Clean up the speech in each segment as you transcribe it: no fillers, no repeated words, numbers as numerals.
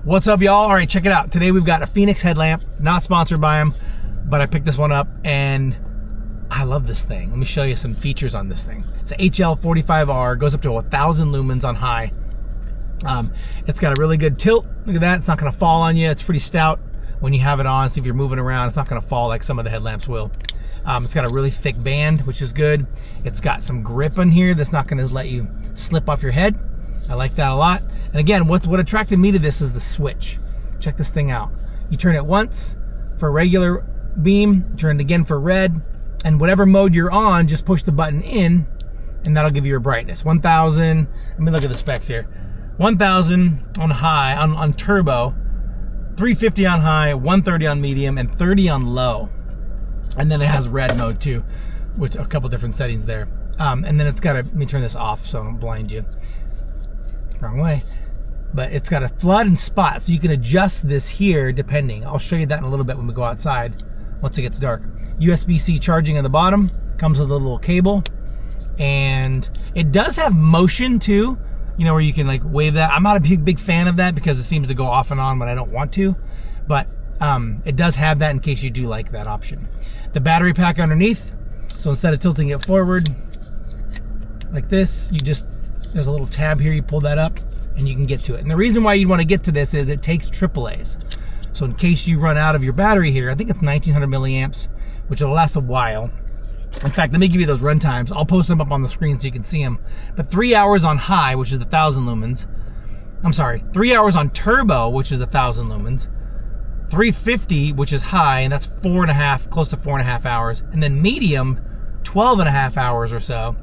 What's up, y'all? All right, check it out. Today we've got a Fenix headlamp, not sponsored by them, but I picked this one up and I love this thing. Let me show you some features on this thing. It's an HL45R, goes up to 1,000 lumens on high. It's got a really good tilt. Look at that, it's not gonna fall on you. It's pretty stout when you have it on, so if you're moving around, it's not gonna fall like some of the headlamps will. It's got a really thick band, which is good. It's got some grip in here that's not gonna let you slip off your head. I like that a lot. And again, what attracted me to this is the switch. Check this thing out. You turn it once for regular beam, turn it again for red, and whatever mode you're on, just push the button in, and that'll give you your brightness. 1,000, let me look at the specs here. 1,000 on high, on turbo, 350 on high, 130 on medium, and 30 on low. And then it has red mode too, with a couple different settings there. And then it's got let me turn this off so I don't blind you. Wrong way. But it's got a flood and spot, so you can adjust this here depending. I'll show you that in a little bit when we go outside, once it gets dark. USB-C charging on the bottom, comes with a little cable, and it does have motion too, you know, where you can like wave that. I'm not a big fan of that because it seems to go off and on when I don't want to, but it does have that in case you do like that option. The battery pack underneath, so instead of tilting it forward like this, there's a little tab here, you pull that up and you can get to it. And the reason why you'd want to get to this is it takes AAAs. So in case you run out of your battery here, I think it's 1,900 milliamps, which will last a while. In fact, let me give you those run times. I'll post them up on the screen so you can see them. But 3 hours on high, which is 1,000 lumens. I'm sorry, 3 hours on turbo, which is 1,000 lumens. 350, which is high, and that's close to 4.5 hours. And then medium, 12.5 hours or so.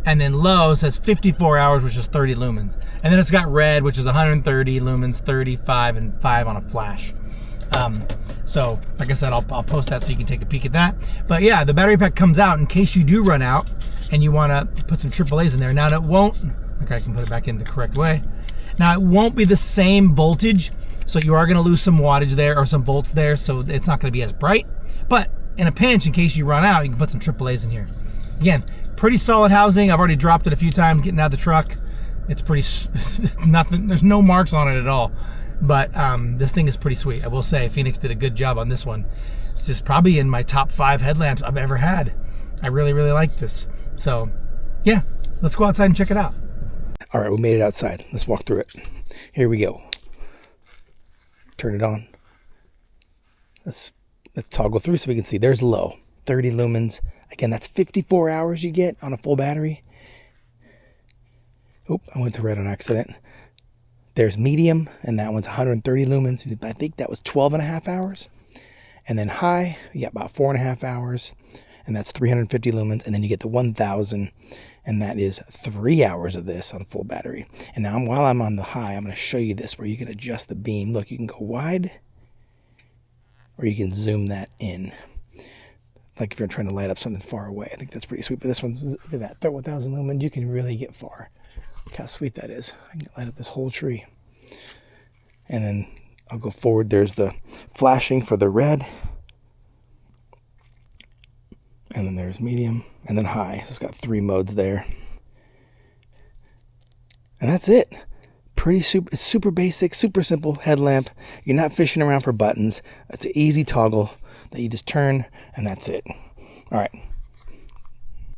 And then low says 54 hours, which is 30 lumens. And then it's got red, which is 130 lumens, 35, and 5 on a flash. So, like I said, I'll post that so you can take a peek at that. But yeah, the battery pack comes out in case you do run out and you want to put some AAAs in there. Now, it won't, okay, I can put it back in the correct way. Now, it won't be the same voltage, so you are going to lose some wattage there or some volts there, so it's not going to be as bright. But in a pinch, in case you run out, you can put some AAAs in here. Again, pretty solid housing. I've already dropped it a few times getting out of the truck. It's pretty, nothing, there's no marks on it at all. But this thing is pretty sweet. I will say Fenix did a good job on this one. It's just probably in my top 5 headlamps I've ever had. I really, really like this. So yeah, let's go outside and check it out. All right, we made it outside. Let's walk through it. Here we go. Turn it on. Let's toggle through so we can see. There's low, 30 lumens. Again, that's 54 hours you get on a full battery. Oop, I went to red on accident. There's medium, and that one's 130 lumens. I think that was 12.5 hours. And then high, you got about 4.5 hours, and that's 350 lumens. And then you get the 1,000, and that is 3 hours of this on full battery. And now while I'm on the high, I'm going to show you this where you can adjust the beam. Look, you can go wide, or you can zoom that in. Like if you're trying to light up something far away. I think that's pretty sweet. But this one's, look at that, 1,000 lumens, you can really get far. Look how sweet that is. I can light up this whole tree. And then I'll go forward. There's the flashing for the red. And then there's medium. And then high. So it's got 3 modes there. And that's it. It's super basic, super simple headlamp. You're not fishing around for buttons. It's an easy toggle that you just turn, and that's it. All right.